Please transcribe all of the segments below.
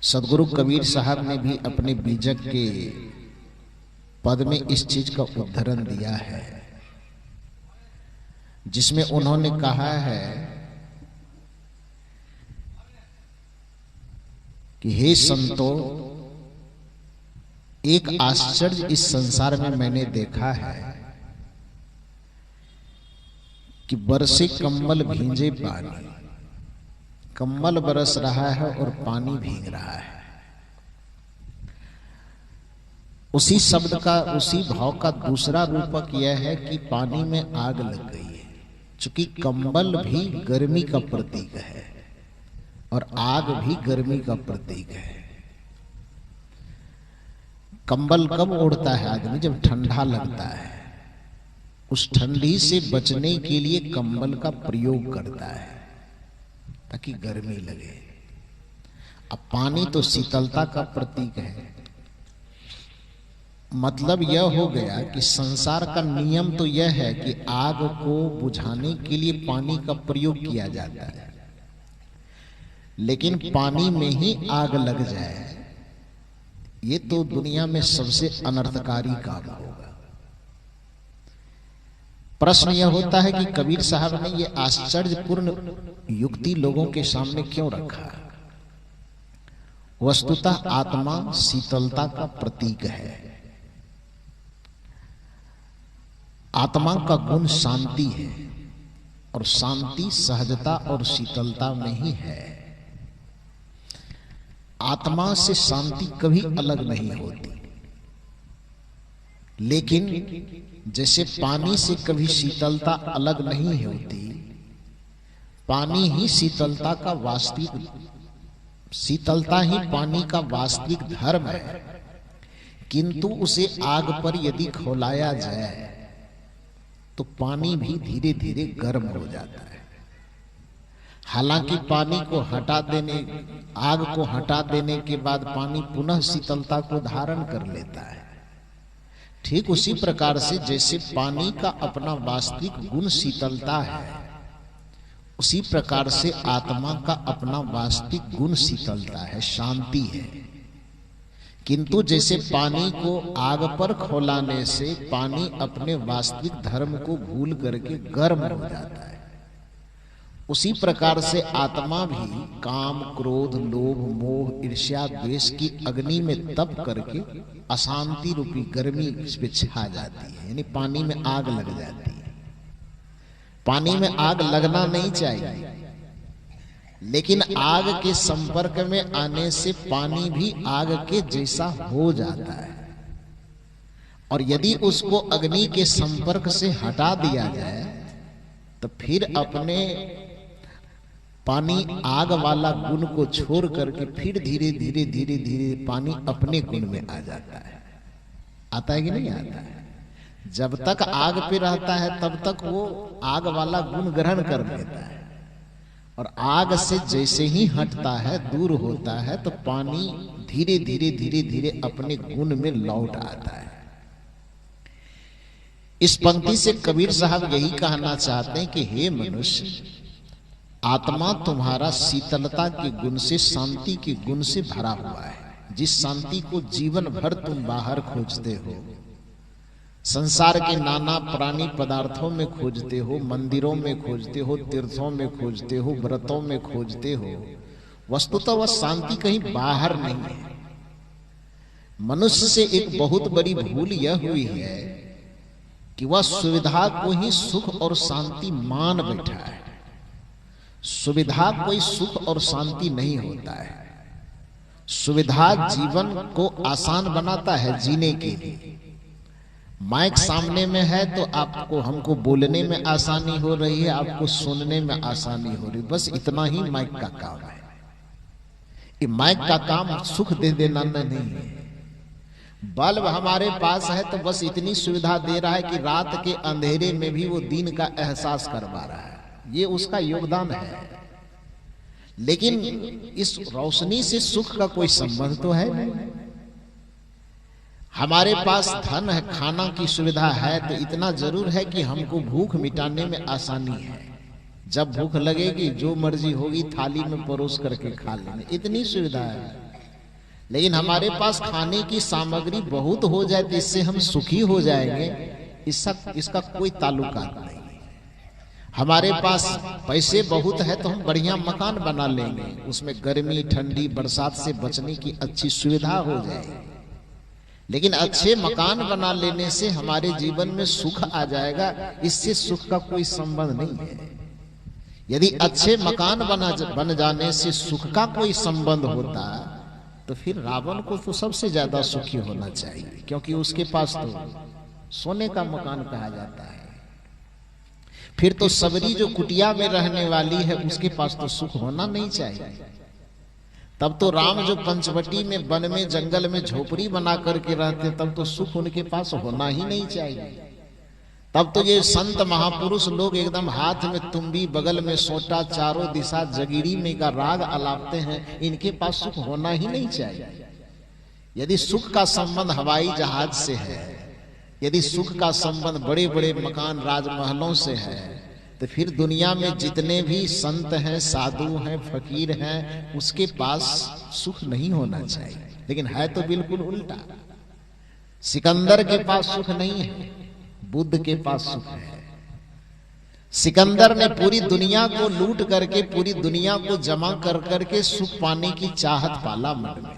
सदगुरु कबीर साहब ने भी अपने बीजक के पद में इस चीज का उद्धरण दिया है, जिसमें उन्होंने कहा है कि हे संतो, एक आश्चर्य इस संसार में मैंने देखा है कि बरसे कम्बल भींजे पानी, कम्बल बरस रहा है और पानी भीग रहा है। उसी शब्द का, उसी भाव का दूसरा रूपक यह है कि पानी में आग लग गई है। चूंकि कम्बल भी गर्मी का प्रतीक है और आग भी गर्मी का प्रतीक है। कंबल कब ओढ़ता है आदमी? जब ठंडा लगता है। उस ठंडी से बचने के लिए कंबल का प्रयोग करता है ताकि गर्मी लगे। अब पानी तो शीतलता का प्रतीक है। मतलब यह हो गया कि संसार का नियम तो यह है कि आग को बुझाने के लिए पानी का प्रयोग किया जाता है, लेकिन पानी में ही आग लग जाए, ये तो दुनिया में सबसे अनर्थकारी काम होगा। प्रश्न यह होता है कि कबीर साहब ने यह आश्चर्यपूर्ण युक्ति लोगों के सामने क्यों रखा? वस्तुतः आत्मा शीतलता का प्रतीक है। आत्मा का गुण शांति है और शांति सहजता और शीतलता में ही है। आत्मा से शांति कभी अलग नहीं होती, लेकिन जैसे पानी से कभी शीतलता अलग नहीं होती, पानी ही शीतलता का वास्तविक, शीतलता ही पानी का वास्तविक धर्म है। किंतु उसे आग पर यदि खौलाया जाए तो पानी भी धीरे धीरे गर्म हो जाता है। हालांकि पानी को हटा देने, आग को हटा देने के बाद पानी पुनः शीतलता को धारण कर लेता है। ठीक उसी प्रकार से जैसे पानी का अपना वास्तविक गुण शीतलता है, उसी प्रकार से आत्मा का अपना वास्तविक गुण शीतलता है, शांति है। किंतु जैसे पानी को आग पर खौलाने से पानी अपने वास्तविक धर्म को भूल करके गर्म हो जाता है, उसी प्रकार से आत्मा भी काम, क्रोध, लोभ, मोह, ईर्ष्या, द्वेष की अग्नि में तप करके अशांति रूपी गर्मी इस पे छा जाती है, यानी पानी में आग लग जाती है। पानी में आग लगना नहीं चाहिए, लेकिन आग के संपर्क में आने से पानी भी आग के जैसा हो जाता है। और यदि उसको अग्नि के संपर्क से हटा दिया जाए तो फिर अपने पानी आग वाला गुण को छोड़ करके फिर धीरे धीरे धीरे धीरे पानी अपने गुण में आ जाता है। आता है कि नहीं आता है? जब तक आग पे रहता है तब तक वो आग वाला गुण ग्रहण कर लेता है, और आग से जैसे ही हटता है, दूर होता है, तो पानी धीरे धीरे धीरे धीरे अपने गुण में लौट आता है। इस पंक्ति से कबीर साहब यही कहना चाहते हैं कि हे मनुष्य, आत्मा तुम्हारा शीतलता के गुण से, शांति के गुण से भरा हुआ है। जिस शांति को जीवन भर तुम बाहर खोजते हो, संसार के नाना प्राणी पदार्थों में खोजते हो, मंदिरों में खोजते हो, तीर्थों में खोजते हो, व्रतों में खोजते हो, वस्तुतः वह शांति कहीं बाहर नहीं है। मनुष्य से एक बहुत बड़ी भूल यह हुई है कि वह सुविधा को ही सुख और शांति मान बैठा है। सुविधा कोई सुख और शांति नहीं होता है। सुविधा जीवन को आसान बनाता है जीने के लिए। माइक सामने में है तो आपको, हमको बोलने में आसानी हो रही है, आपको सुनने में आसानी हो रही, बस इतना ही माइक का काम है। ये माइक का काम सुख दे देना नहीं है। बल्ब हमारे पास है तो बस इतनी सुविधा दे रहा है कि रात के अंधेरे में भी वो दिन का एहसास करवा रहा है, ये उसका योगदान है। लेकिन इस रोशनी से सुख का कोई संबंध तो है नहीं। हमारे पास धन है, खाना की सुविधा है, तो इतना जरूर है कि हमको भूख मिटाने में आसानी है। जब भूख लगेगी जो मर्जी होगी थाली में परोस करके खा लेंगे, इतनी सुविधा है। लेकिन हमारे पास खाने की सामग्री बहुत हो जाए तो इससे हम सुखी हो जाएंगे, इसका कोई ताल्लुकात नहीं। हमारे पास पैसे बहुत है तो हम बढ़िया मकान बना लेंगे, उसमें गर्मी ठंडी बरसात से बचने की अच्छी सुविधा हो जाएगी। लेकिन अच्छे मकान बना लेने से हमारे जीवन में सुख आ जाएगा, इससे सुख का कोई संबंध नहीं है। यदि अच्छे मकान बन जाने से सुख का कोई संबंध होता तो फिर रावण को तो सबसे ज्यादा सुखी होना चाहिए, क्योंकि उसके पास तो सोने का मकान कहा जाता है। फिर तो सबरी जो कुटिया में रहने वाली है उसके पास तो सुख होना नहीं चाहिए। तब तो राम जो पंचवटी में वन में जंगल में झोपड़ी बना करके रहते, तब तो सुख उनके पास होना ही नहीं चाहिए। तब तो ये संत महापुरुष लोग एकदम हाथ में तुम्बी बगल में सोटा चारों दिशा जगीरी में का राग अलापते हैं, इनके पास सुख होना ही नहीं चाहिए। यदि सुख का संबंध हवाई जहाज से है, यदि सुख का संबंध बड़े बड़े मकान राजमहलों से है, तो फिर दुनिया में जितने भी संत हैं साधु हैं फकीर हैं उसके पास सुख नहीं होना चाहिए। लेकिन है तो बिल्कुल उल्टा। सिकंदर के पास सुख नहीं है, बुद्ध के पास सुख है। सिकंदर ने पूरी दुनिया को लूट करके पूरी दुनिया को जमा कर करके सुख पाने की चाहत पाला मन में,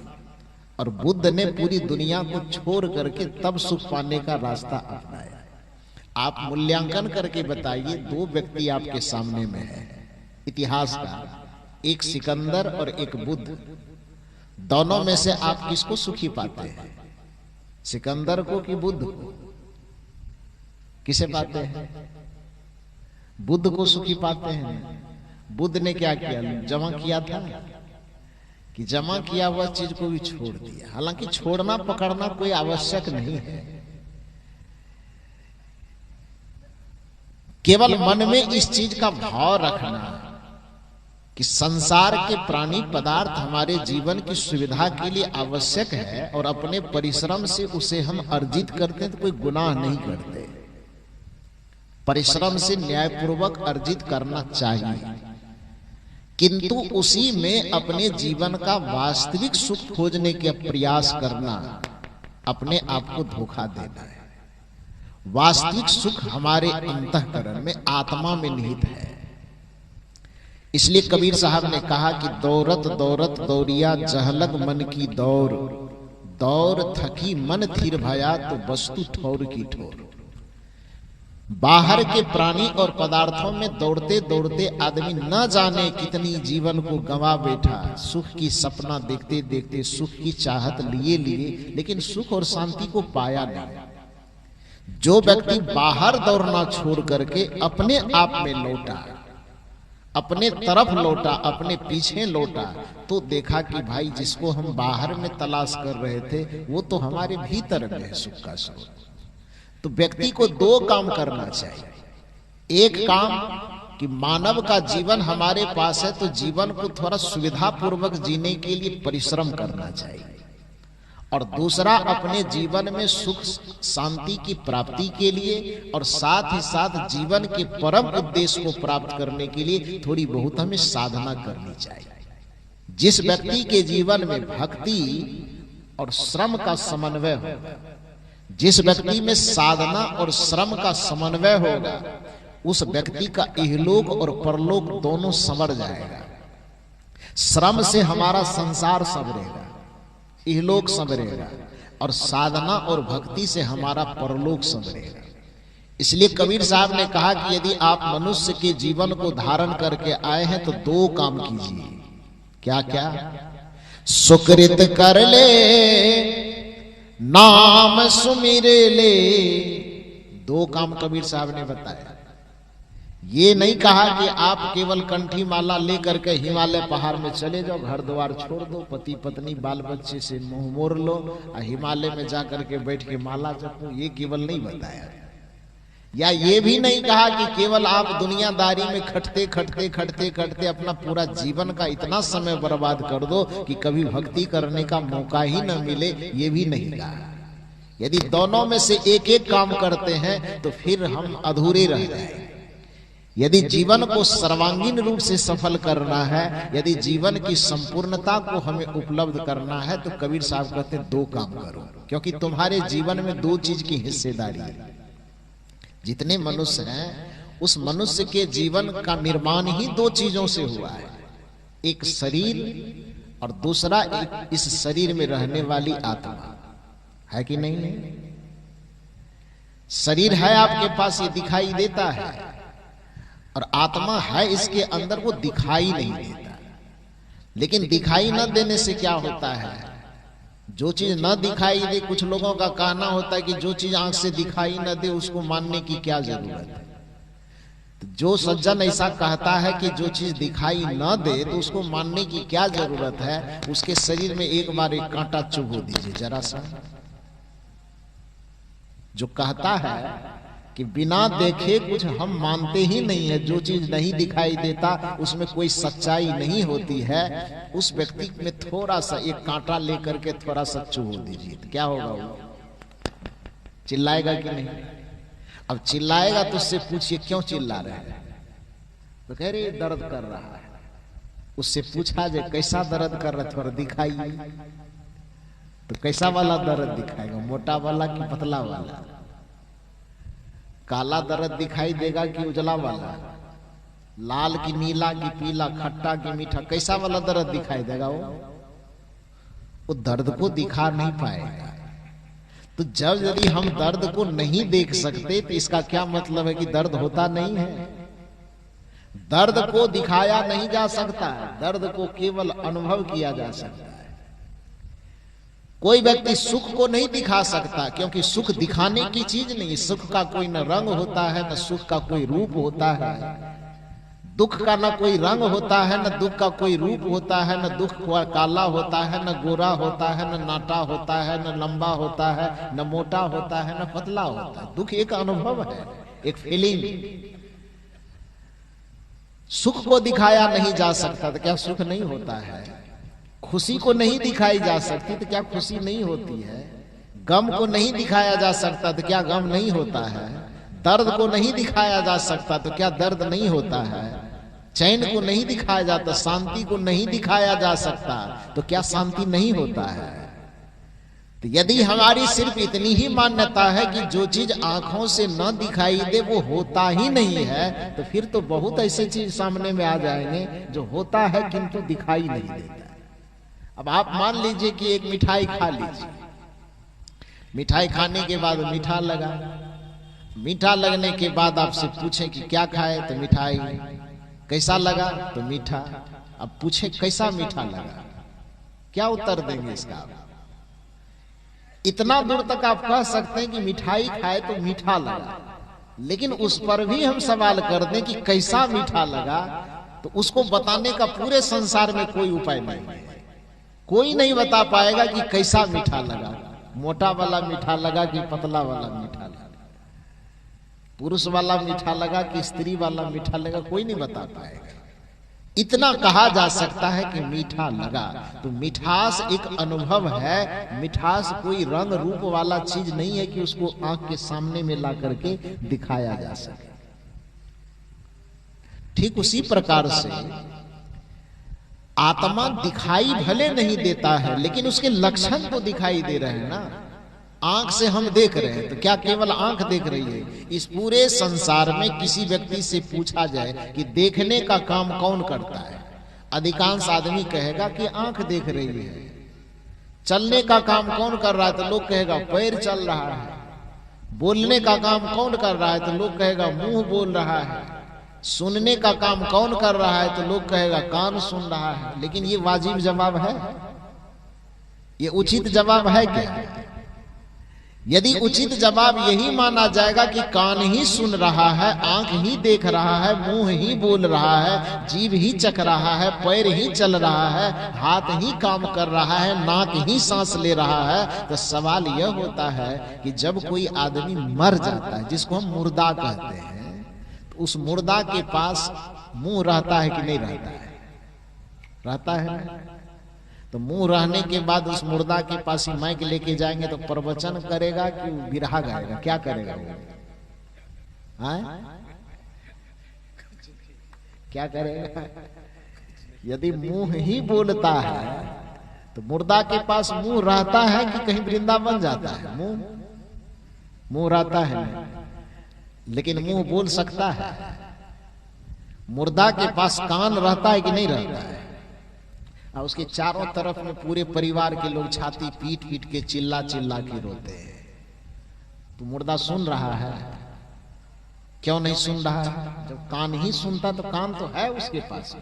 और बुद्ध ने पूरी दुनिया को छोड़ करके तब सुख पाने का रास्ता अपनाया। आप मूल्यांकन करके बताइए, दो व्यक्ति आपके सामने में है इतिहास का, एक सिकंदर और एक बुद्ध, दोनों में से आप किसको सुखी पाते हैं? सिकंदर को कि बुद्ध को? किसे पाते हैं? बुद्ध को सुखी पाते हैं। बुद्ध ने क्या किया? जमा किया था कि जमा किया हुआ चीज को भी छोड़ दिया। हालांकि छोड़ना पकड़ना कोई आवश्यक नहीं है, केवल मन में इस चीज का भाव रखना कि संसार के प्राणी पदार्थ हमारे जीवन की सुविधा के लिए आवश्यक है और अपने परिश्रम से उसे हम अर्जित करते हैं तो कोई गुनाह नहीं करते। परिश्रम से न्यायपूर्वक अर्जित करना चाहिए, किंतु उसी में अपने जीवन का वास्तविक सुख खोजने के प्रयास करना अपने आप को धोखा देना है। वास्तविक सुख हमारे अंतःकरण में आत्मा में निहित है। इसलिए कबीर साहब ने कहा कि दौरत दौरत दौरिया जहलग मन की दौर, दौर थकी मन थिर भया तो वस्तु ठौर की ठोर। बाहर के प्राणी और पदार्थों में दौड़ते दौड़ते आदमी न जाने कितनी जीवन को गंवा बैठा, सुख की सपना देखते देखते सुख की चाहत लिए लिए लेकिन सुख और शांति को पाया नहीं। जो व्यक्ति बाहर दौड़ना छोड़ करके अपने आप में लौटा, अपने तरफ लौटा, अपने पीछे लौटा, तो देखा कि भाई जिसको हम बाहर में तलाश कर रहे थे वो तो हमारे भीतर में है सुख का स्रोत। तो व्यक्ति को दो काम करना चाहिए। एक काम कि मानव का जीवन हमारे पास है तो जीवन को थोड़ा सुविधा पूर्वक जीने के लिए परिश्रम करना चाहिए, और दूसरा अपने जीवन में सुख शांति की प्राप्ति के लिए और साथ ही साथ जीवन के परम उद्देश्य को प्राप्त करने के लिए थोड़ी बहुत हमें साधना करनी चाहिए। जिस व्यक्ति के जीवन में भक्ति और श्रम का समन्वय होगा, जिस व्यक्ति में साधना और श्रम का समन्वय होगा, उस व्यक्ति का इहलोक और परलोक दोनों संवर जाएगा। श्रम से हमारा संसार संवरेगा, इहलोक संवरेगा, और साधना और भक्ति से हमारा परलोक संवरेगा। इसलिए कबीर साहब ने कहा कि यदि आप मनुष्य के जीवन को धारण करके आए हैं तो दो काम कीजिए। क्या क्या? सुकृत कर ले, नाम सुमिरे ले। दो काम कबीर साहब ने बताया। ये नहीं कहा कि आप केवल कंठी माला लेकर के हिमालय पहाड़ में चले जाओ, घर द्वार छोड़ दो, पति पत्नी बाल बच्चे से मुंह मोड़ लो और हिमालय में जाकर के बैठ के माला जपो। ये केवल नहीं बताया। या ये भी नहीं कहा कि केवल आप दुनियादारी में खटते खटते खटते खटते अपना पूरा जीवन का इतना समय बर्बाद कर दो कि कभी भक्ति करने का मौका ही न मिले। ये भी नहीं कहा। यदि दोनों में से एक एक काम करते हैं तो फिर हम अधूरे रह जाएंगे। यदि जीवन को सर्वांगीण रूप से सफल करना है, यदि जीवन की संपूर्णता को हमें उपलब्ध करना है, तो कबीर साहब कहते हैं दो काम करो, क्योंकि तुम्हारे जीवन में दो चीज की हिस्सेदारी है। जितने मनुष्य हैं उस मनुष्य के जीवन का निर्माण ही दो चीजों से हुआ है, एक शरीर और दूसरा एक इस शरीर में रहने वाली आत्मा, है कि नहीं है? शरीर है आपके पास, ये दिखाई देता है, और आत्मा है इसके अंदर, वो दिखाई नहीं देता। लेकिन दिखाई न देने से क्या होता है? जो चीज न दिखाई दे, कुछ लोगों का कहना होता है कि जो चीज आंख से दिखाई न दे उसको मानने की क्या जरूरत है। तो जो सज्जन ऐसा कहता है कि जो चीज दिखाई न दे तो उसको मानने की क्या जरूरत है, उसके शरीर में एक बार एक कांटा चुभो दीजिए जरा सा। जो कहता है कि बिना देखे कुछ हम मानते ही नहीं है, जो चीज नहीं दिखाई देता उसमें कोई सच्चाई नहीं होती है, उस व्यक्ति में थोड़ा सा एक कांटा लेकर के थोड़ा सा चुभो दीजिए, तो क्या होगा? वो चिल्लाएगा कि नहीं? अब चिल्लाएगा तो उससे पूछिए क्यों चिल्ला रहे हैं, तो कह रहे दर्द कर रहा है। उससे पूछा जाए कैसा दर्द कर रहा, थोड़ा दिखाइए, तो कैसा वाला दर्द दिखाएगा? मोटा वाला कि पतला वाला? काला दर्द दिखाई देगा कि उजला वाला? लाल की नीला की पीला, खट्टा की मीठा, कैसा वाला दर्द दिखाई देगा? वो दर्द को दिखा नहीं पाएगा। तो जब यदि हम दर्द को नहीं देख सकते तो इसका क्या मतलब है कि दर्द होता नहीं है? दर्द को दिखाया नहीं जा सकता है, दर्द को केवल अनुभव किया जा सकता है। कोई व्यक्ति सुख को नहीं दिखा सकता, क्योंकि सुख दिखाने की चीज नहीं। सुख का कोई न रंग होता है, न सुख का कोई रूप होता है। दुख का न कोई रंग होता है, न दुख का कोई रूप होता है। न दुख काला होता है, न गोरा होता है, न नाटा होता है, न लंबा होता है, न मोटा होता है, न पतला होता है। दुख एक अनुभव है, एक फीलिंग। सुख को दिखाया नहीं जा सकता तो क्या सुख नहीं होता है? खुशी को नहीं दिखाई जा सकती तो क्या खुशी नहीं होती है? गम को नहीं दिखाया जा सकता तो क्या गम नहीं होता है? दर्द को नहीं दिखाया जा सकता तो क्या दर्द नहीं होता है? चैन को नहीं दिखाया जाता, शांति को नहीं दिखाया जा सकता तो क्या शांति नहीं होता है? तो यदि हमारी सिर्फ इतनी ही मान्यता है कि जो चीज आंखों से न दिखाई दे वो होता ही नहीं है, तो फिर तो बहुत ऐसे चीज सामने में आ जाएंगे जो होता है किंतु दिखाई नहीं देता। अब आप मान लीजिए कि एक मिठाई खा लीजिए, मिठाई खाने के बाद मीठा लगा, मीठा लगने के बाद आपसे पूछें कि क्या खाए, तो मिठाई। कैसा लगा? तो मीठा। अब पूछे कैसा मीठा लगा, क्या उत्तर देंगे इसका? इतना दूर तक आप कह सकते हैं कि मिठाई खाए तो मीठा लगा, लेकिन उस पर भी हम सवाल कर दें कि कैसा मीठा लगा, तो उसको बताने का पूरे संसार में कोई उपाय नहीं है। कोई नहीं बता पाएगा कि कैसा मीठा लगा, मोटा वाला मीठा लगा कि पतला वाला मीठा लगा, पुरुष वाला मीठा लगा कि स्त्री वाला मीठा लगा, कोई नहीं बता पाएगा। इतना कहा जा सकता है कि मीठा लगा। तो मिठास एक अनुभव है, मिठास कोई रंग रूप वाला चीज नहीं है कि उसको आंख के सामने में ला करके दिखाया जा सके। ठीक उसी प्रकार से आत्मा दिखाई भले नहीं देता है, लेकिन उसके लक्षण तो दिखाई दे रहे हैं ना। आंख से हम देख रहे हैं, तो क्या केवल आंख देख रही है? इस पूरे संसार में किसी व्यक्ति से पूछा जाए कि देखने का काम कौन करता है, अधिकांश आदमी कहेगा कि आंख देख रही है। चलने का काम कौन कर रहा है, तो लोग कहेगा पैर चल रहा है। बोलने का काम कौन कर रहा है, तो लोग कहेगा मुंह बोल रहा है। सुनने का काम कौन कर रहा है, तो लोग कहेगा कान सुन रहा है। लेकिन ये वाजिब जवाब है? ये उचित जवाब है क्या? यदि उचित जवाब यही माना जाएगा कि कान ही सुन रहा है, आंख ही देख रहा है, मुंह ही बोल रहा है, जीभ ही चख रहा है, पैर ही चल रहा है, हाथ ही काम कर रहा है, नाक ही सांस ले रहा है, तो सवाल यह होता है कि जब कोई आदमी मर जाता है, जिसको हम मुर्दा कहते हैं, तो उस मुर्दा के पास मुंह रहता है कि नहीं रहता है? रहता है। तो मुंह रहने के बाद उस मुर्दा के पास ही माइक लेके जाएंगे तो प्रवचन करेगा कि बिरहा गाएगा? क्या करेगा वो? क्या करेगा? यदि मुंह ही बोलता है तो मुर्दा के पास मुंह रहता है कि कहीं वृंदावन जाता है? मुंह रहता है, लेकिन मुंह बोल सकता है। मुर्दा के पास कान रहता है कि नहीं रहता है? और उसके चारों तरफ में पूरे परिवार के लोग छाती पीट पीट के चिल्ला चिल्ला के रोते हैं, तो मुर्दा सुन रहा है? क्यों नहीं सुन रहा है? जब कान ही सुनता तो कान तो है उसके पास,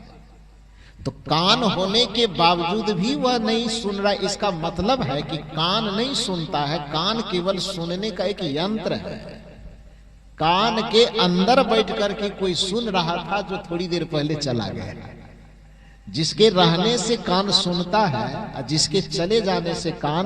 तो कान होने के बावजूद भी वह नहीं सुन रहा। इसका मतलब है कि कान नहीं सुनता है, कान केवल सुनने का एक यंत्र है। कान के अंदर बैठ करके कोई सुन रहा था जो थोड़ी देर पहले चला गया। जिसके रहने से कान सुनता है और जिसके चले जाने से कान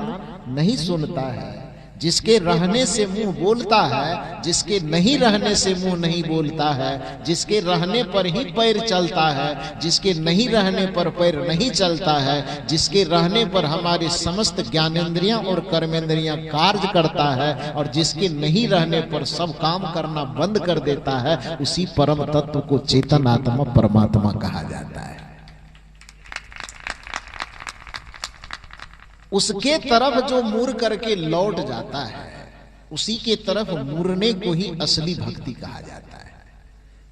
नहीं सुनता है। जिसके रहने से मुंह बोलता है, जिसके नहीं रहने से मुंह नहीं बोलता है। जिसके रहने पर ही पैर चलता है, जिसके नहीं रहने पर पैर नहीं चलता है। जिसके रहने पर हमारे समस्त ज्ञानेंद्रियां और कर्मेंद्रियां कार्य करता है, और जिसके नहीं रहने पर सब काम करना बंद कर देता है, उसी परम तत्व को चेतन आत्मा परमात्मा कहा जाता है। उसके तरफ जो मुड़ करके लौट जाता है, उसी के तरफ मुड़ने को ही असली भक्ति कहा जाता है।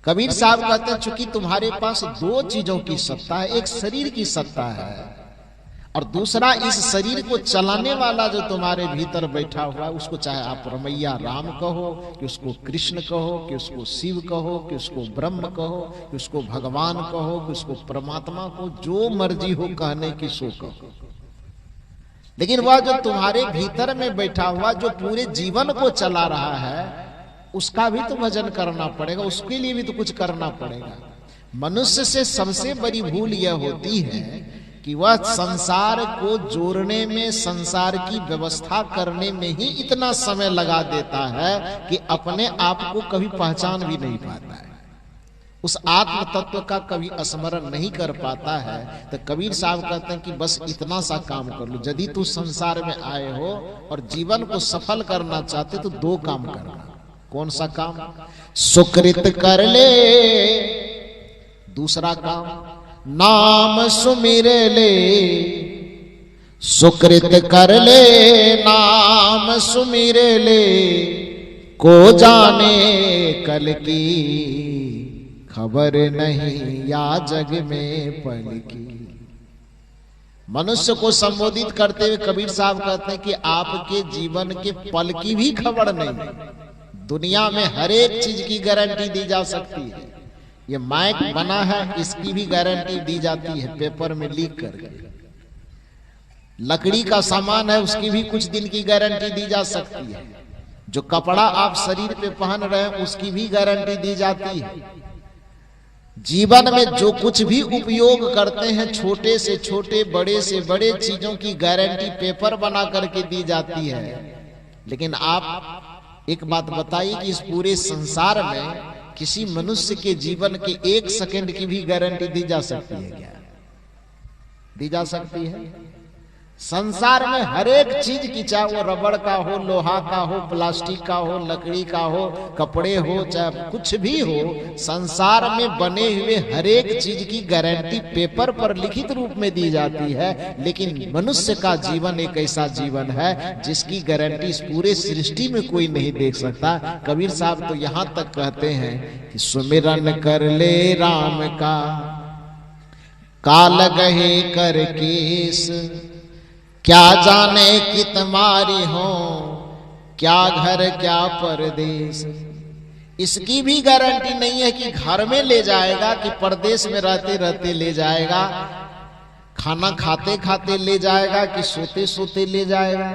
कबीर साहब कहते हैं, चूंकि तुम्हारे पास दो चीजों की सत्ता है, एक शरीर की सत्ता है और दूसरा इस शरीर को चलाने वाला जो तुम्हारे भीतर बैठा हुआ है, उसको चाहे आप रमैया राम कहो, कि उसको कृष्ण कहो, कि उसको शिव कहो, कि उसको ब्रह्म कहो, कि उसको भगवान कहो, कि उसको परमात्मा को, जो मर्जी हो कहने की सो कहो। लेकिन वह जो तुम्हारे भीतर में बैठा हुआ, जो पूरे जीवन को चला रहा है, उसका भी तो भजन करना पड़ेगा, उसके लिए भी तो कुछ करना पड़ेगा। मनुष्य से सबसे बड़ी भूल यह होती है कि वह संसार को जोड़ने में, संसार की व्यवस्था करने में ही इतना समय लगा देता है कि अपने आप को कभी पहचान भी नहीं पाता है, उस आत्म तत्व का कभी स्मरण नहीं कर पाता है। तो कबीर साहब कहते हैं कि बस इतना सा काम कर लो। यदि तू संसार में आए हो और जीवन को सफल करना चाहते तो दो काम करना। कौन सा काम? सुकृत कर ले। दूसरा काम, नाम सुमिर ले। सुकृत कर ले, नाम सुमिर ले। को जाने कल की खबर नहीं या जग में पल की। मनुष्य को संबोधित करते हुए कबीर साहब कहते हैं कि आपके जीवन के पल की भी खबर नहीं। दुनिया में हर एक चीज की गारंटी दी जा सकती है। ये माइक बना है, इसकी भी गारंटी दी जाती है पेपर में लिख करके। लकड़ी का सामान है, उसकी भी कुछ दिन की गारंटी दी जा सकती है। जो कपड़ा आप शरीर पे पहन रहे हैं, उसकी भी गारंटी दी जाती है। जीवन में जो कुछ भी उपयोग करते हैं, छोटे से छोटे, बड़े से बड़े चीजों की गारंटी पेपर बना करके दी जाती है। लेकिन आप एक बात बताइए कि इस पूरे संसार में किसी मनुष्य के जीवन के एक सेकंड की भी गारंटी दी जा सकती है क्या? दी जा सकती है? संसार में हर एक चीज की, चाहे वो रबड़ का हो, लोहा का हो, प्लास्टिक का हो, लकड़ी का हो, कपड़े हो, चाहे कुछ भी हो, संसार में बने हुए हर एक चीज की गारंटी पेपर पर लिखित रूप में दी जाती है। लेकिन मनुष्य का जीवन एक ऐसा जीवन है जिसकी गारंटी इस पूरे सृष्टि में कोई नहीं देख सकता। कबीर साहब तो यहां तक कहते हैं कि सुमिरन कर ले राम का, काल गहे कर केस। क्या जाने कि तुम्हारी हो, क्या घर क्या परदेश। इसकी भी गारंटी नहीं है कि घर में ले जाएगा, कि परदेश में रहते रहते ले जाएगा, खाना खाते खाते ले जाएगा, कि सोते सोते ले जाएगा,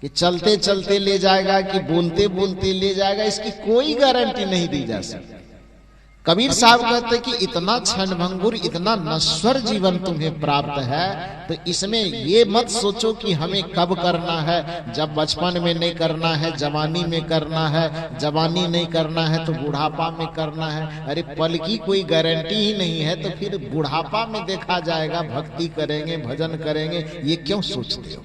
कि चलते चलते ले जाएगा, कि बोलते बोलते ले जाएगा। इसकी कोई गारंटी नहीं दी जा सकती। कबीर साहब कहते हैं कि इतना क्षणभंगुर, इतना नश्वर जीवन तुम्हें प्राप्त है, तो इसमें ये मत सोचो कि हमें कब करना है। जब बचपन में नहीं करना है, जवानी में करना है, जवानी नहीं करना है तो बुढ़ापा में करना है। अरे पल की कोई गारंटी ही नहीं है, तो फिर बुढ़ापा में देखा जाएगा, भक्ति करेंगे, भजन करेंगे, ये क्यों सोचते हो?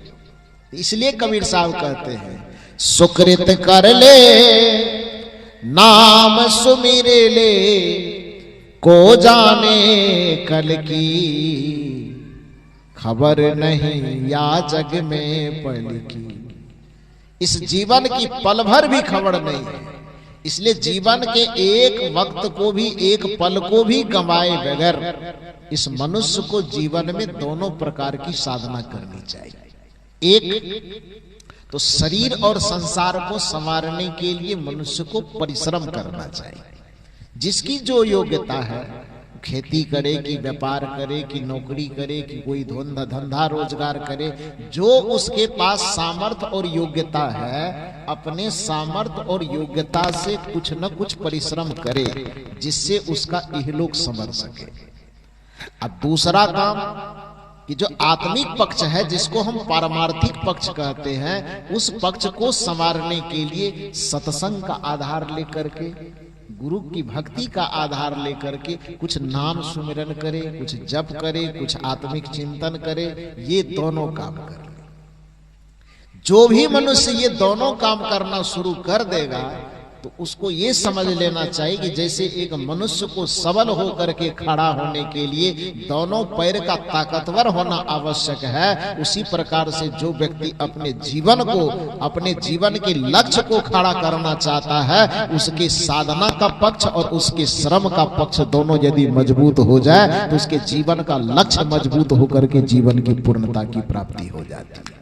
इसलिए कबीर साहब कहते हैं सुकृत कर ले, नाम सुमिर ले। को जाने कल की खबर नहीं या जग में पल की। इस जीवन की पल भर भी खबर नहीं है, इसलिए जीवन के एक वक्त को भी, एक पल को भी गंवाए बगैर इस मनुष्य को जीवन में दोनों प्रकार की साधना करनी चाहिए। एक तो शरीर और संसार को संवारने के लिए मनुष्य को परिश्रम करना चाहिए। जिसकी जो योग्यता है, खेती करे कि व्यापार करे कि नौकरी करे कि कोई धंधा रोजगार करे, जो उसके पास सामर्थ्य और योग्यता है अपने सामर्थ्य और योग्यता से कुछ न कुछ परिश्रम करे, जिससे उसका इहलोक संवर सके। अब दूसरा काम कि जो आत्मिक पक्ष है, जिसको हम पारमार्थिक पक्ष कहते हैं, उस पक्ष को संवारने के लिए सत्संग का आधार लेकर के, गुरु की भक्ति का आधार लेकर के कुछ नाम सुमिरन करे, कुछ जप करे, कुछ आत्मिक चिंतन करे, ये दोनों काम करे। जो भी मनुष्य ये दोनों काम करना शुरू कर देगा तो उसको ये समझ लेना चाहिए कि जैसे एक मनुष्य को सबल होकर के खड़ा होने के लिए दोनों पैर का ताकतवर होना आवश्यक है, उसी प्रकार से जो व्यक्ति अपने जीवन को, अपने जीवन के लक्ष्य को खड़ा करना चाहता है, उसके साधना का पक्ष और उसके श्रम का पक्ष दोनों यदि मजबूत हो जाए तो उसके जीवन का लक्ष्य मजबूत होकर के जीवन की पूर्णता की प्राप्ति हो जाती है।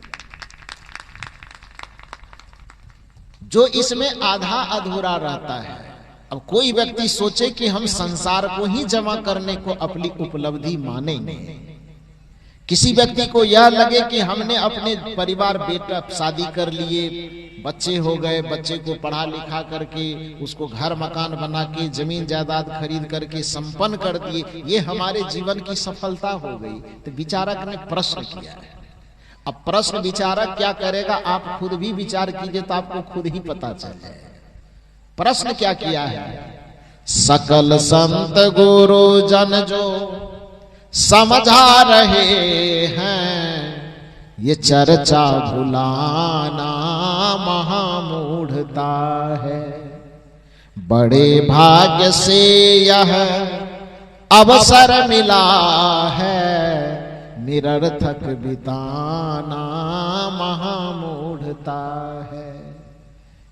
जो इसमें आधा अधूरा रहता है, अब कोई व्यक्ति सोचे कि हम संसार को ही जमा करने को अपनी उपलब्धि मानेंगे, किसी व्यक्ति को यह लगे कि हमने अपने परिवार, बेटा शादी कर लिए, बच्चे हो गए, बच्चे को पढ़ा लिखा करके उसको घर मकान बना के जमीन जायदाद खरीद करके संपन्न कर दिए, ये हमारे जीवन की सफलता हो गई। तो विचारक ने प्रश्न किया है। अब प्रश्न विचारक क्या करेगा, आप खुद भी विचार कीजिए तो आपको खुद ही पता चल जाए। प्रश्न क्या किया है, सकल संत गुरु जन जो समझा रहे हैं, ये चर्चा भुलाना महामूढ़ता है। बड़े भाग्य से यह अवसर मिला है, निरर्थक बिताना महामूढ़ता है।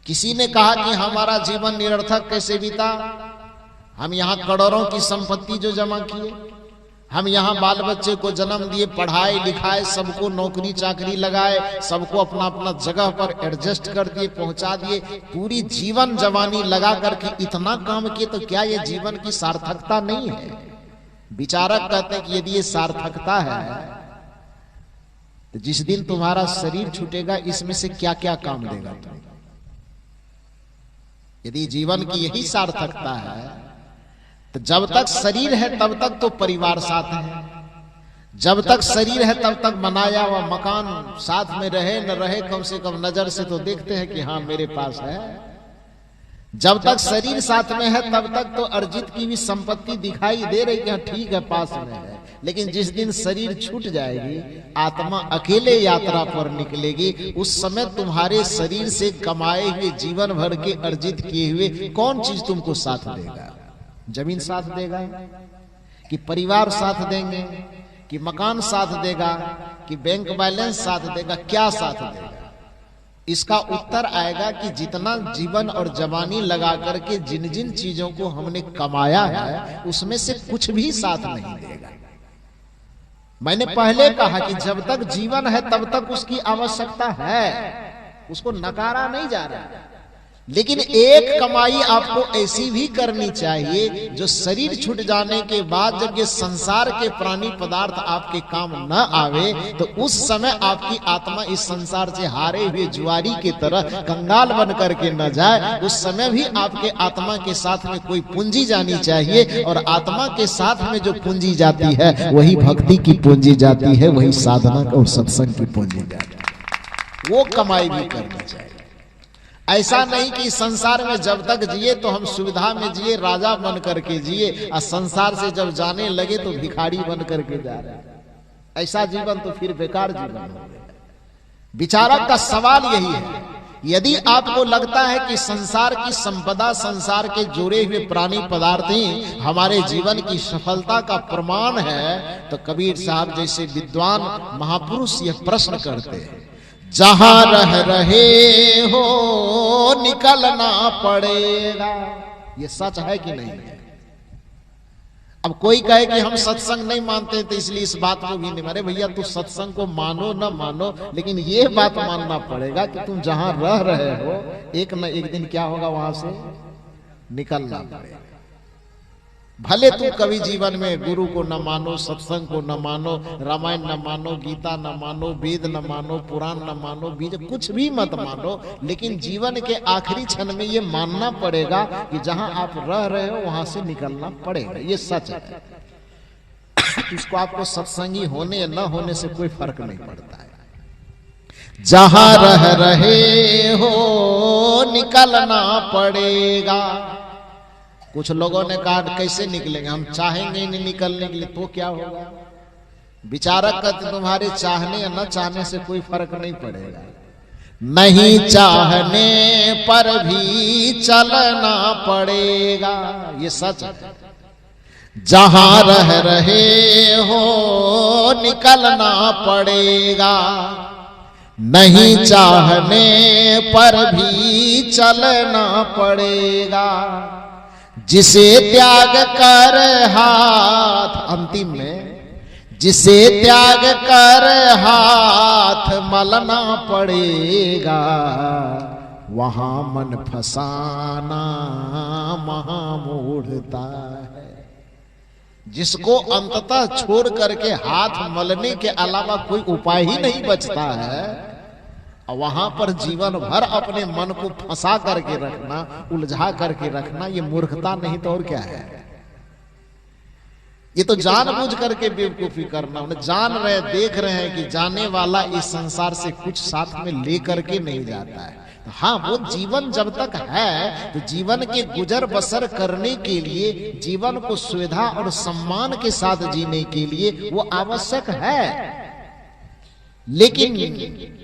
किसी ने कहा कि हमारा जीवन निरर्थक कैसे बीता, हम यहाँ करोड़ों की संपत्ति जो जमा किए, हम यहाँ बाल बच्चे को जन्म दिए, पढ़ाए लिखाए, सबको नौकरी चाकरी लगाए, सबको अपना अपना जगह पर एडजस्ट कर दिए, पहुंचा दिए, पूरी जीवन जवानी लगा करके इतना काम किए, तो क्या ये जीवन की सार्थकता नहीं है? विचारक कहते हैं कि यदि ये सार्थकता है तो जिस दिन तुम्हारा शरीर छूटेगा इसमें से क्या क्या काम देगा तुम? यदि जीवन की यही सार्थकता है तो जब तक शरीर है तब तक तो परिवार साथ है, जब तक शरीर है तब तक बनाया हुआ मकान साथ में रहे न रहे, कम से कम नजर से तो देखते हैं कि हाँ मेरे पास है। जब तक शरीर साथ में है तब तक तो अर्जित की भी संपत्ति दिखाई दे रही है, ठीक है पास में है। लेकिन जिस दिन शरीर छूट जाएगी, आत्मा अकेले यात्रा पर निकलेगी, उस समय तुम्हारे शरीर से कमाए हुए जीवन भर के अर्जित किए हुए कौन चीज तुमको साथ देगा? जमीन साथ देगा कि परिवार साथ देंगे कि मकान साथ देगा कि बैंक बैलेंस साथ देगा? क्या साथ देगा? इसका उत्तर आएगा कि जितना जीवन और जवानी लगा करके जिन जिन चीजों को हमने कमाया है उसमें से कुछ भी साथ नहीं देगा। मैंने पहले कहा कि जब तक जीवन है तब तक उसकी आवश्यकता है, उसको नकारा नहीं जा रहा। लेकिन एक कमाई आपको ऐसी भी करनी चाहिए जो शरीर छूट जाने के बाद जब ये संसार के प्राणी पदार्थ आपके काम न आवे तो उस समय आपकी आत्मा इस संसार से हारे हुए जुआरी की तरह कंगाल बन करके न जाए। उस समय भी आपके आत्मा के साथ में कोई पूंजी जानी चाहिए, और आत्मा के साथ में जो पूंजी जाती है वही भक्ति की पूंजी जाती है, वही साधना और सत्संग की पूंजी जाती है। वो कमाई भी करनी चाहिए। ऐसा नहीं कि संसार में जब तक जिए तो हम सुविधा में जिए, राजा बन करके जिए, और संसार से जब जाने लगे तो भिखारी बन करके जा रहे हैं। ऐसा जीवन तो फिर बेकार जीवन हो गया। विचारक का सवाल यही है यदि आपको लगता है कि संसार की संपदा, संसार के जुड़े हुए प्राणी पदार्थ ही हमारे जीवन की सफलता का प्रमाण है, तो कबीर साहब जैसे विद्वान महापुरुष यह प्रश्न करते हैं, जहां रह रहे हो निकलना पड़ेगा। ये सच है कि नहीं है? अब कोई कहे कि हम सत्संग नहीं मानते तो इसलिए इस बात को भी नहीं मारे। भैया तू सत्संग को मानो ना मानो, लेकिन ये बात मानना पड़ेगा कि तुम जहां रह रहे हो एक न एक दिन क्या होगा, वहां से निकलना पड़ेगा। भले तुम कभी जीवन में गुरु को न मानो, सत्संग को न मानो, रामायण न मानो, गीता न मानो, वेद न मानो, पुराण न मानो, बीज कुछ भी मत मानो, लेकिन जीवन के आखिरी क्षण में ये मानना पड़ेगा कि जहां आप रह रहे हो वहां से निकलना पड़ेगा। ये सच है। इसको आपको सत्संगी होने या न होने से कोई फर्क नहीं पड़ता है। जहां रह रहे हो निकलना पड़ेगा। कुछ लोगों ने कहा कैसे निकलेंगे, हम चाहेंगे नहीं निकलने के लिए, तो क्या होगा? विचारक कहते तुम्हारे चाहने या न चाहने से कोई फर्क नहीं पड़ेगा। नहीं चाहने पर भी चलना पड़ेगा। ये सच है। जहां रह रहे हो निकलना पड़ेगा, नहीं चाहने पर भी चलना पड़ेगा। जिसे त्याग कर हाथ, अंतिम में, जिसे त्याग कर हाथ मलना पड़ेगा, वहां मन फसाना महामूढ़ता है। जिसको अंततः छोड़ करके हाथ मलने के अलावा कोई उपाय ही नहीं बचता है, वहां पर जीवन भर अपने मन को फंसा करके रखना, उलझा करके रखना, ये मूर्खता नहीं तो और क्या है? ये तो जानबूझ करके बेवकूफी करना। उन्हें जान रहे, देख रहे हैं कि जाने वाला इस संसार से कुछ साथ में लेकर के नहीं जाता है। हाँ, वो जीवन जब तक है तो जीवन के गुजर बसर करने के लिए, जीवन को सुविधा और सम्मान के साथ जीने के लिए वो आवश्यक है। लेकिन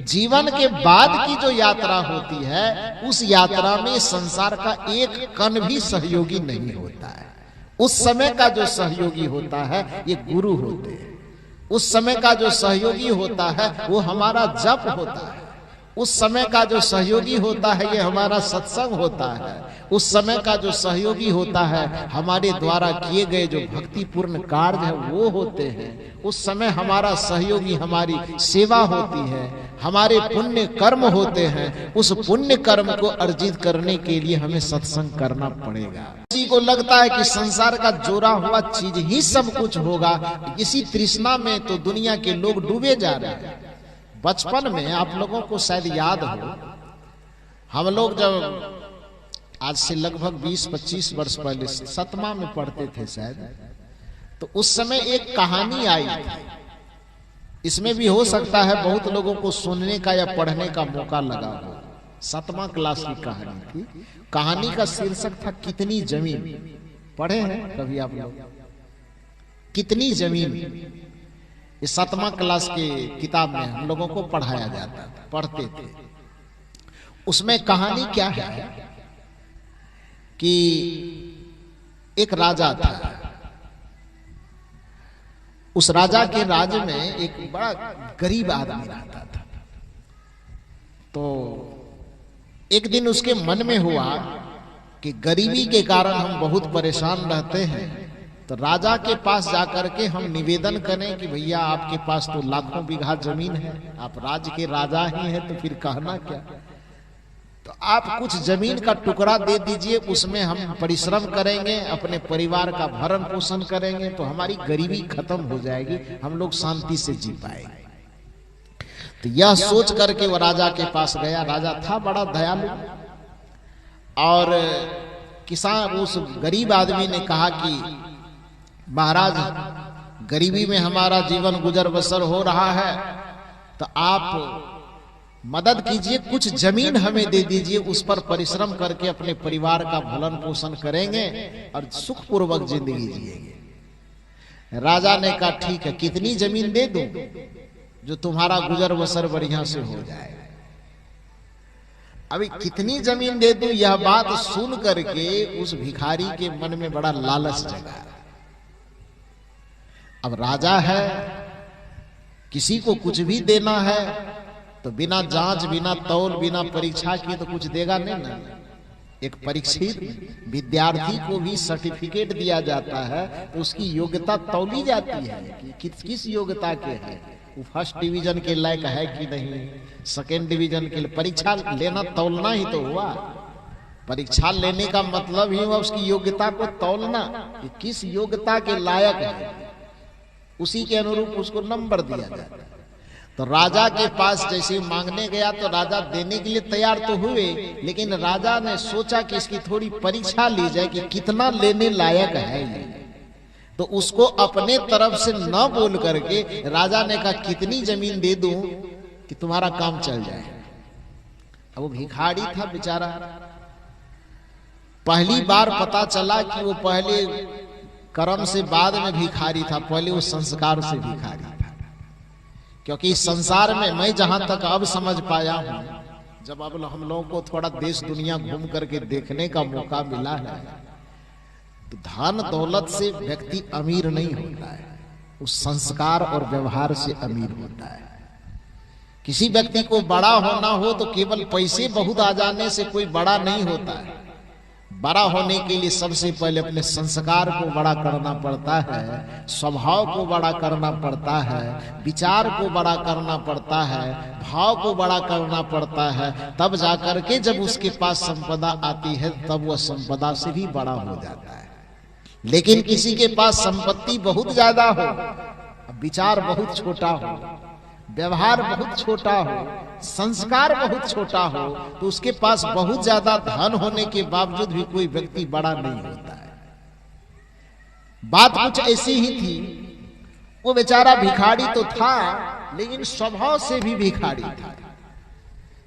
जीवन के बाद की जो यात्रा होती है, उस यात्रा में संसार का एक कण भी सहयोगी नहीं होता है। उस समय का जो सहयोगी होता है ये गुरु होते हैं। उस समय का जो सहयोगी होता है वो हमारा जप होता है। उस समय का जो सहयोगी होता है ये हमारा सत्संग होता है। उस समय का जो सहयोगी होता है हमारे द्वारा किए गए जो भक्तिपूर्ण कार्य है वो होते हैं। उस समय हमारा सहयोगी हमारी सेवा होती है, हमारे पुण्य कर्म होते हैं। उस पुण्य कर्म को अर्जित करने के लिए हमें सत्संग करना पड़ेगा। किसी को लगता है कि संसार का जोड़ा हुआ चीज ही सब कुछ होगा, इसी तृष्णा में तो दुनिया के लोग डूबे जा रहे हैं। बचपन में आप लोगों को शायद याद हो, हम लोग जब आज से लगभग 20-25 वर्ष पहले 7वां में पढ़ते थे शायद, तो उस समय एक कहानी आई थी। इसमें भी हो सकता है बहुत लोगों को सुनने का या पढ़ने का मौका लगा हो। 7वां क्लास की कहानी थी। कहानी का शीर्षक था कितनी जमीन। पढ़े हैं कभी आप लोग? कितनी जमीन। इस 7वां क्लास के किताब में हम लोगों को पढ़ाया जाता था, पढ़ते थे। उसमें कहानी क्या है कि एक राजा था। उस राजा के राज्य में एक बड़ा गरीब आदमी रहता था। तो एक दिन उसके मन में हुआ कि गरीबी के कारण हम बहुत परेशान रहते हैं, तो राजा के पास जाकर के हम निवेदन करें कि भैया आपके पास तो लाखों बीघा जमीन है, आप राज्य के राजा ही हैं, तो फिर कहना क्या, तो आप कुछ जमीन का टुकड़ा दे दीजिए, उसमें हम परिश्रम करेंगे, अपने परिवार का भरण पोषण करेंगे, तो हमारी गरीबी खत्म हो जाएगी, हम लोग शांति से जी पाएंगे। तो यह सोच करके वो राजा के पास गया। राजा था बड़ा दयालु, और किसान उस गरीब आदमी ने कहा कि महाराज, गरीबी में हमारा जीवन गुजर बसर हो रहा है, तो आप मदद कीजिए, कुछ जमीन हमें दे दीजिए, उस पर परिश्रम करके अपने परिवार का भरण पोषण करेंगे और सुखपूर्वक जिंदगी जिएंगे। राजा ने कहा ठीक है, कितनी जमीन दे दूं जो तुम्हारा गुजर बसर बढ़िया से हो जाए। अभी कितनी जमीन दे दूं, यह बात सुन करके उस भिखारी के मन में बड़ा लालच जगा। अब राजा है, किसी को कुछ भी देना है तो बिना जांच, बिना तौल, बिना परीक्षा किए तो कुछ देगा नहीं ना। एक परीक्षित विद्यार्थी को भी सर्टिफिकेट दिया जाता है तो उसकी योग्यता तौली जाती है कि किस योग्यता के है, वो फर्स्ट डिवीजन के लायक है कि नहीं, सेकेंड डिवीजन के लिए। परीक्षा लेना तौलना ही तो हुआ। परीक्षा लेने का मतलब ही हुआ उसकी योग्यता को तौलना कि किस योग्यता के लायक है, उसी के अनुरूप उसको नंबर दिया जाता है। तो राजा के पास जैसे मांगने गया तो राजा देने के लिए तैयार तो हुए, लेकिन राजा ने सोचा कि इसकी थोड़ी परीक्षा ली जाए कि कितना लेने लायक है ये। तो उसको अपने तरफ से न बोल करके राजा ने कहा कितनी जमीन दे दूं कि तुम्हारा काम चल जाए। अब वो भिखारी था बेचारा, पहली बार पता चला कि वो पहले कर्म से बाद में भिखारी था, पहले वो संस्कार से भिखारी था। क्योंकि इस संसार में मैं जहां तक अब समझ पाया हूं, जब अब हम लोगों को थोड़ा देश दुनिया घूम करके देखने का मौका मिला है, तो धन दौलत से व्यक्ति अमीर नहीं होता है, उस संस्कार और व्यवहार से अमीर होता है। किसी व्यक्ति को बड़ा होना हो तो केवल पैसे बहुत आ जाने से कोई बड़ा नहीं होता है। बड़ा होने के लिए सबसे पहले अपने संस्कार को बड़ा करना पड़ता है, स्वभाव को बड़ा करना पड़ता है, विचार को बड़ा करना पड़ता है, भाव को बड़ा करना पड़ता है। तब जाकर के जब उसके पास संपदा आती है तब वह संपदा से भी बड़ा हो जाता है। लेकिन किसी के पास संपत्ति बहुत ज्यादा हो, विचार बहुत छोटा हो, व्यवहार बहुत छोटा हो, संस्कार बहुत छोटा हो, तो उसके पास बहुत ज्यादा धन होने के बावजूद भी कोई व्यक्ति बड़ा नहीं होता है। बात कुछ ऐसी ही थी। वो बेचारा भिखारी तो था, लेकिन स्वभाव से भी भिखारी था।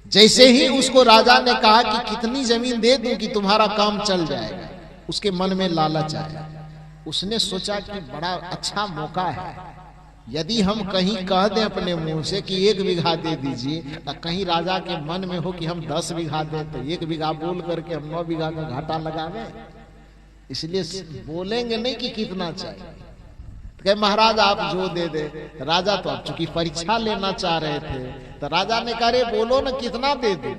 जैसे ही उसको राजा ने कहा कि कितनी जमीन दे दूं कि तुम्हारा काम चल जाएगा, उसके मन में लालच आया। उसने सोचा कि बड़ा अच्छा मौका है, यदि हम कहीं कह दें अपने मुंह से कि 1 बीघा दे दीजिए, तो कहीं राजा के मन में हो कि हम 10 बीघा दें, तो 1 बीघा बोल करके हम 9 बीघा का घाटा लगावे। इसलिए बोलेंगे नहीं कि कितना चाहिए, तो कहे महाराज आप जो दे दे। राजा तो अब चूंकि परीक्षा लेना चाह रहे थे, तो राजा ने कहा रे बोलो ना कितना दे दे।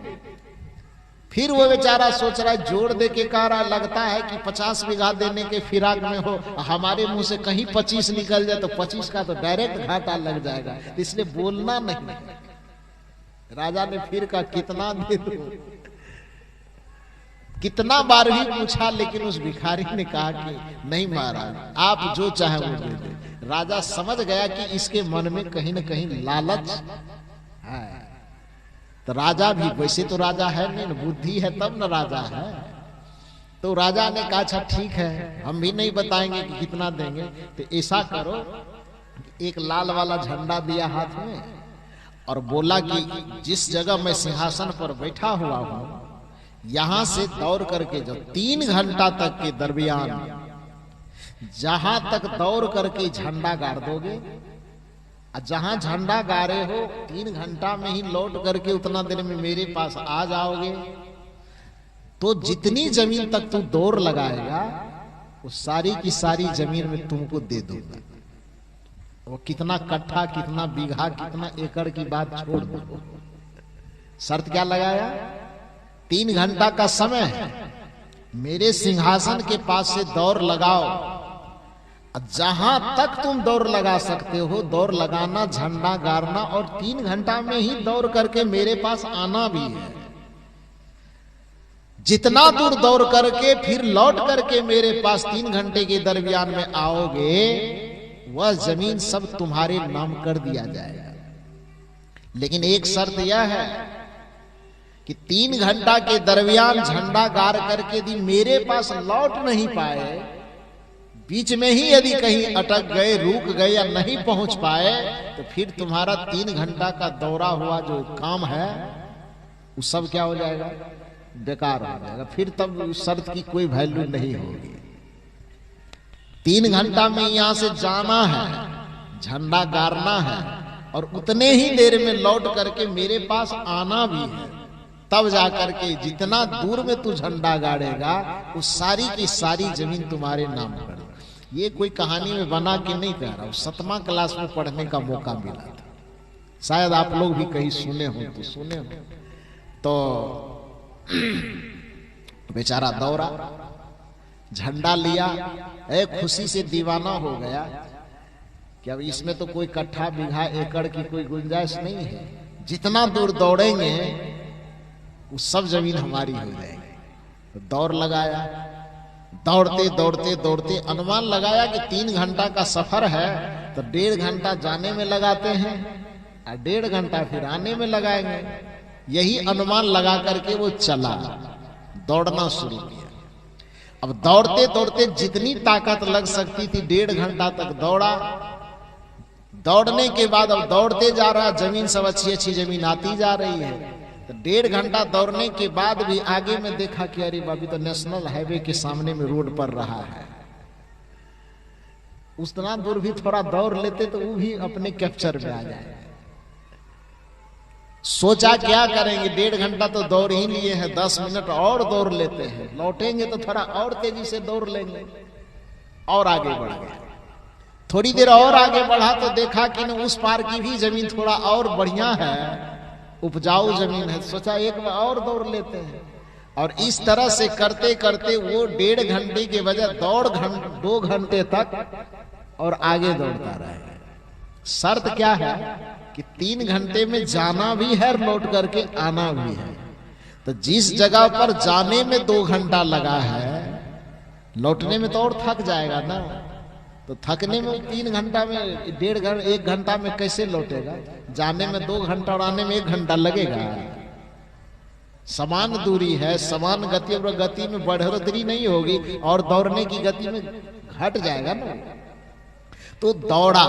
फिर वो बेचारा सोच रहा है, जोड़ दे के कह रहा, लगता है कि 50 बीघा देने के फिराक में हो, हमारे मुंह से कहीं 25 निकल जाए तो 25 का तो डायरेक्ट घाटा लग जाएगा, इसलिए बोलना नहीं। राजा ने फिर कहा कितना दे दो। कितना बार भी पूछा, लेकिन उस भिखारी ने कहा कि नहीं महाराज आप जो चाहे वो दे दे। राजा समझ गया कि इसके मन में कहीं न कहीं लालच है। तो राजा भी, वैसे तो राजा है नहीं, बुद्धि है तब न राजा है। तो राजा ने कहा अच्छा ठीक है, हम भी नहीं बताएंगे कि कितना देंगे, तो ऐसा करो, एक लाल वाला झंडा दिया हाथ में और बोला कि जिस जगह मैं सिंहासन पर बैठा हुआ हूं, यहां से दौड़ करके जो 3 घंटा तक के दरमियान जहां तक दौड़ करके झंडा गाड़ दोगे, जहां झंडा गाड़े हो 3 घंटा में ही लौट करके उतना देर में मेरे पास आ जाओगे, तो जितनी जमीन तक तू दौड़ लगाएगा वो सारी की सारी जमीन में तुमको दे दूंगा। वो कितना कट्ठा, कितना बीघा, कितना एकड़ की बात छोड़ दो। शर्त क्या लगाया? 3 घंटा का समय है, मेरे सिंहासन के पास से दौड़ लगाओ, जहां तक तुम दौड़ लगा सकते हो दौड़ लगाना, झंडा गाड़ना, और 3 घंटा में ही दौड़ करके मेरे पास आना भी है। जितना दूर दौड़ करके फिर लौट करके मेरे पास 3 घंटे के दरमियान में आओगे, वह जमीन सब तुम्हारे नाम कर दिया जाएगा। लेकिन एक शर्त यह है कि 3 घंटा के दरमियान झंडा गाड़ करके यदि मेरे पास लौट नहीं पाए, बीच में ही यदि कहीं अटक गए, रुक गए या नहीं पहुंच पाए, तो फिर तुम्हारा 3 घंटा का दौरा हुआ जो काम है वो सब क्या हो जाएगा? बेकार हो जाएगा। फिर तब उस शर्त की कोई वैल्यू नहीं होगी। 3 घंटा में यहां से जाना है, झंडा गाड़ना है, और उतने ही देर में लौट करके मेरे पास आना भी है, तब जाकर के जितना दूर में तू झंडा गाड़ेगा उस सारी की सारी जमीन तुम्हारे नाम पर। ये कोई कहानी में बना के नहीं कह रहा हूं, 7वां क्लास में पढ़ने का मौका मिला था, शायद आप लोग भी कहीं सुने हो तो सुने हो। तो बेचारा दौड़ा, झंडा लिया, खुशी से दीवाना हो गया कि अब इसमें तो कोई कट्ठा बीघा एकड़ की कोई गुंजाइश नहीं है, जितना दूर दौड़ेंगे वो सब जमीन हमारी हो जाएगी। तो दौड़ लगाया, दौड़ते दौड़ते दौड़ते अनुमान लगाया कि 3 घंटा का सफर है, तो 1.5 घंटा जाने में लगाते हैं और 1.5 घंटा फिर आने में लगाएंगे। यही अनुमान लगा करके वो चला, दौड़ना शुरू किया। अब दौड़ते दौड़ते जितनी ताकत लग सकती थी 1.5 घंटा तक दौड़ा। दौड़ने के बाद अब दौड़ते जा रहा, जमीन सब अच्छी अच्छी जमीन आती जा रही है। तो 1.5 घंटा दौड़ने के बाद भी आगे में देखा कि अरे बाबी तो नेशनल हाईवे के सामने में रोड पर रहा है। उतना दूर भी थोड़ा दौड़ लेते तो वो भी अपने कैप्चर में आ जाए। सोचा क्या करेंगे, 1.5 घंटा तो दौड़ ही लिए हैं, 10 मिनट और दौड़ लेते हैं, लौटेंगे तो थोड़ा और तेजी से दौड़ लेंगे। और आगे बढ़ गए, थोड़ी देर और आगे बढ़ा तो देखा कि न उस पार की भी जमीन थोड़ा और बढ़िया है, उपजाऊ जमीन है। सोचा एक बार और दौड़ लेते हैं। और इस तरह से करते करते वो 1.5 घंटे के बजाय 2 घंटे तक और आगे दौड़ता रहे। शर्त क्या है कि 3 घंटे में जाना भी है, लौट करके आना भी है। तो जिस जगह पर जाने में 2 घंटा लगा है, लौटने में तो और थक जाएगा ना। तो थकने में 3 घंटा में 1 घंटा में कैसे लौटेगा? जाने में 2 घंटा और आने में 1 घंटा लगेगा। समान दूरी है, समान गति, और गति में बढ़ोतरी नहीं होगी और दौड़ने की गति में घट जाएगा ना। तो दौड़ा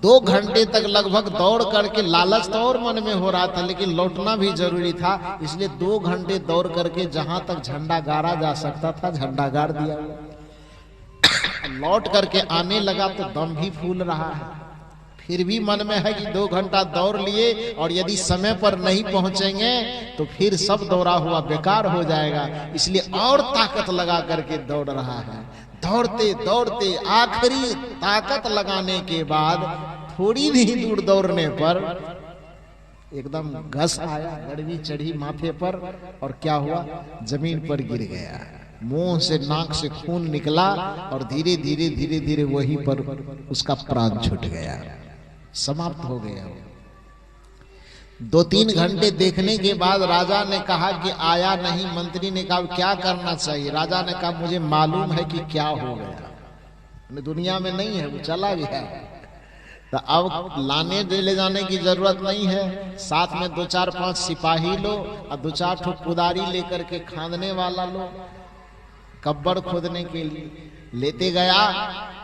2 घंटे तक लगभग दौड़ करके, लालच तो और मन में हो रहा था लेकिन लौटना भी जरूरी था, इसलिए 2 घंटे दौड़ करके जहां तक झंडा गाड़ा जा सकता था झंडा गाड़ दिया। लौट करके आने लगा तो दम भी फूल रहा है, फिर भी मन में है कि 2 घंटा दौड़ लिए और यदि समय पर नहीं पहुंचेंगे तो फिर सब दौड़ा हुआ बेकार हो जाएगा, इसलिए और ताकत लगा करके दौड़ रहा है। दौड़ते दौड़ते आखिरी ताकत लगाने के बाद थोड़ी भी दूर दौड़ने पर एकदम घस आया, गड़वी चढ़ी माथे पर और क्या हुआ, जमीन पर गिर गया। मुंह से नाक से खून निकला और धीरे धीरे धीरे धीरे वहीं पर उसका प्राण छूट गया, समाप्त हो गया। 2-3 घंटे देखने के बाद राजा ने कहा कि आया नहीं। मंत्री ने कहा क्या करना चाहिए? राजा ने कहा मुझे मालूम है कि क्या हो गया, दुनिया में नहीं है, वो चला गया। तो अब लाने ले जाने की जरूरत नहीं है, साथ में 2-4-5 सिपाही लो और 2-4 ठो कुदारी लेकर के खांदने वाला लो, कब्र खोदने के लिए लेते गया।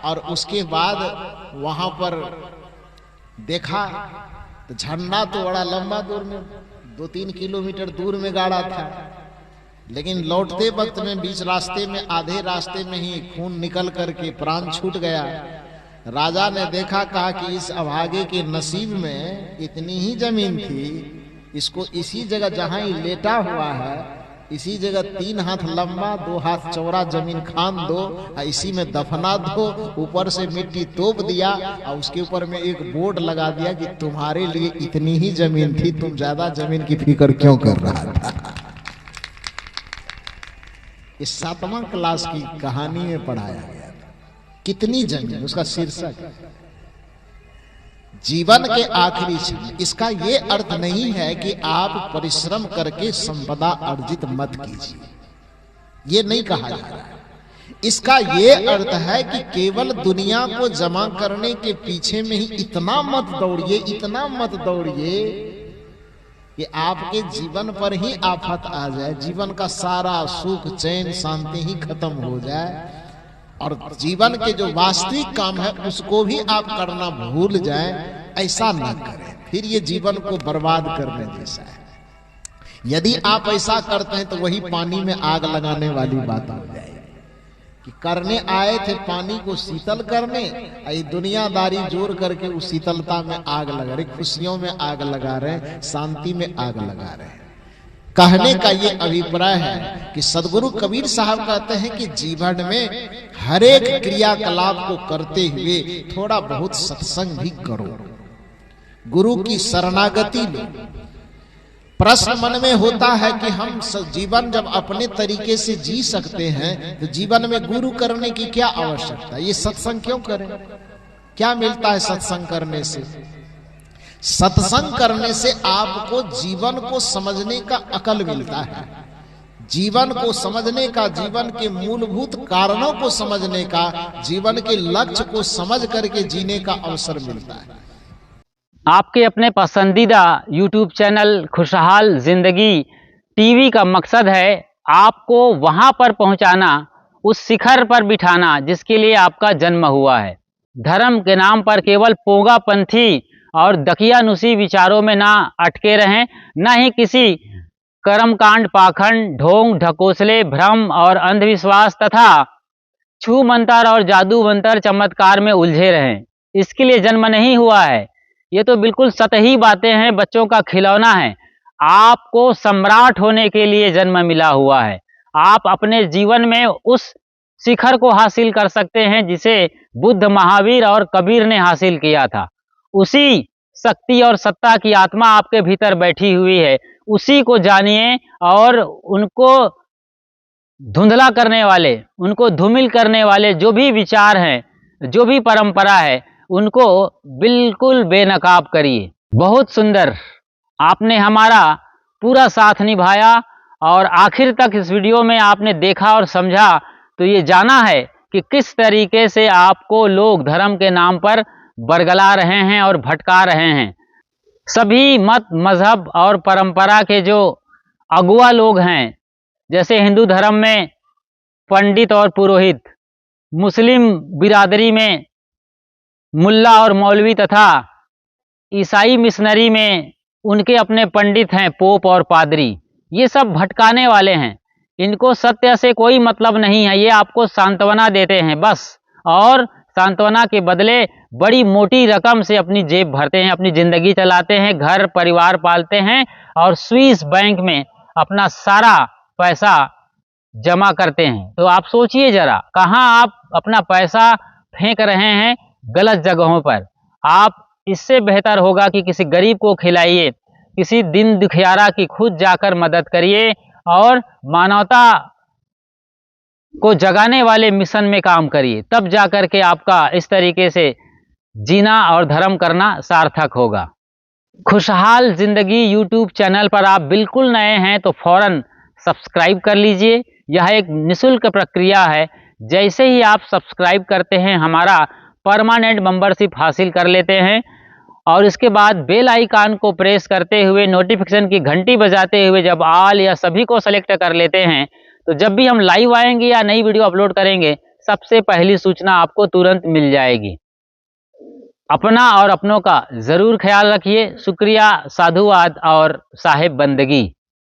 और उसके बाद वहां पर देखा तो झंडा तो बड़ा लंबा दूर में 2-3 किलोमीटर दूर में गाड़ा था, लेकिन लौटते वक्त में बीच रास्ते में, आधे रास्ते में ही खून निकल करके प्राण छूट गया। राजा ने देखा, कहा कि इस अभागे के नसीब में इतनी ही जमीन थी, इसको इसी जगह जहां ही लेटा हुआ है इसी जगह 3 हाथ लंबा 2 हाथ चौड़ा जमीन खान दो, इसी में दफना दो। ऊपर से मिट्टी तोप दिया और उसके ऊपर में एक बोर्ड लगा दिया कि तुम्हारे लिए इतनी ही जमीन थी, तुम ज्यादा जमीन की फिक्र क्यों कर रहा था। इस 7वां क्लास की कहानी में पढ़ाया गया था। कितनी जमीन, उसका शीर्षक जीवन के आखिरी क्षण। इसका ये अर्थ नहीं है कि आप परिश्रम करके संपदा अर्जित मत कीजिए, ये नहीं कहा जा रहा है। इसका ये अर्थ है कि केवल दुनिया को जमा करने के पीछे में ही इतना मत दौड़िए, इतना मत दौड़िए कि आपके जीवन पर ही आफत आ जाए, जीवन का सारा सुख चैन शांति ही खत्म हो जाए और जीवन के जो वास्तविक काम है उसको भी आप करना भूल जाएं। ऐसा ना करें, फिर ये जीवन को बर्बाद करने जैसा है। यदि आप ऐसा करते हैं तो वही पानी में आग लगाने वाली बात हो जाएगी कि करने आए थे पानी को शीतल करने, ये दुनियादारी जोड़ करके उस शीतलता में आग लगा रहे, खुशियों में आग लगा रहे, शांति में आग लगा रहे। कहने का ये अभिप्राय है कि सदगुरु कबीर साहब कहते हैं कि जीवन में हर एक क्रियाकलाप को करते हुए थोड़ा बहुत सत्संग भी करो, गुरु की शरणागति लो। प्रश्न मन में होता है कि हम जीवन जब अपने तरीके से जी सकते हैं तो जीवन में गुरु करने की क्या आवश्यकता, ये सत्संग क्यों करें? क्या मिलता है सत्संग करने से? सत्संग करने से आपको जीवन को समझने का अकल मिलता है, जीवन को समझने का, जीवन के मूलभूत कारणों को समझने का, जीवन के लक्ष्य को समझ करके जीने का अवसर मिलता है। आपके अपने पसंदीदा YouTube चैनल खुशहाल जिंदगी टीवी का मकसद है आपको वहां पर पहुंचाना, उस शिखर पर बिठाना जिसके लिए आपका जन्म हुआ है। धर्म के नाम पर केवल पोंगापंथी और दकियानुसी विचारों में ना अटके रहें, ना ही किसी कर्मकांड, पाखंड, ढोंग, ढकोसले, भ्रम और अंधविश्वास तथा छू मंतर और जादू मंतर चमत्कार में उलझे रहें। इसके लिए जन्म नहीं हुआ है, ये तो बिल्कुल सतही बातें हैं, बच्चों का खिलौना है। आपको सम्राट होने के लिए जन्म मिला हुआ है। आप अपने जीवन में उस शिखर को हासिल कर सकते हैं जिसे बुद्ध, महावीर और कबीर ने हासिल किया था। उसी शक्ति और सत्ता की आत्मा आपके भीतर बैठी हुई है, उसी को जानिए और उनको धुंधला करने वाले, उनको धूमिल करने वाले जो भी विचार हैं, जो भी परंपरा है, उनको बिल्कुल बेनकाब करिए। बहुत सुंदर, आपने हमारा पूरा साथ निभाया और आखिर तक इस वीडियो में आपने देखा और समझा तो ये जाना है कि किस तरीके से आपको लोग धर्म के नाम पर बरगला रहे हैं और भटका रहे हैं। सभी मत, मजहब और परंपरा के जो अगुआ लोग हैं, जैसे हिंदू धर्म में पंडित और पुरोहित, मुस्लिम बिरादरी में मुल्ला और मौलवी तथा ईसाई मिशनरी में उनके अपने पंडित हैं, पोप और पादरी, ये सब भटकाने वाले हैं। इनको सत्य से कोई मतलब नहीं है, ये आपको सांत्वना देते हैं बस, और सांत्वना के बदले बड़ी मोटी रकम से अपनी जेब भरते हैं, अपनी जिंदगी चलाते हैं, घर परिवार पालते हैं और स्विस बैंक में अपना सारा पैसा जमा करते हैं। तो आप सोचिए जरा, कहाँ आप अपना पैसा फेंक रहे हैं? गलत जगहों पर। आप इससे बेहतर होगा कि किसी गरीब को खिलाइए, किसी दिन दुखियारा की खुद जाकर मदद करिए और मानवता को जगाने वाले मिशन में काम करिए, तब जाकर के आपका इस तरीके से जीना और धर्म करना सार्थक होगा। खुशहाल जिंदगी YouTube चैनल पर आप बिल्कुल नए हैं तो फौरन सब्सक्राइब कर लीजिए। यह एक निःशुल्क प्रक्रिया है। जैसे ही आप सब्सक्राइब करते हैं, हमारा परमानेंट मेंबरशिप हासिल कर लेते हैं और इसके बाद बेल आइकन को प्रेस करते हुए, नोटिफिकेशन की घंटी बजाते हुए जब ऑल या सभी को सेलेक्ट कर लेते हैं तो जब भी हम लाइव आएंगे या नई वीडियो अपलोड करेंगे, सबसे पहली सूचना आपको तुरंत मिल जाएगी। अपना और अपनों का जरूर ख्याल रखिए। शुक्रिया, साधुवाद और साहिब बंदगी।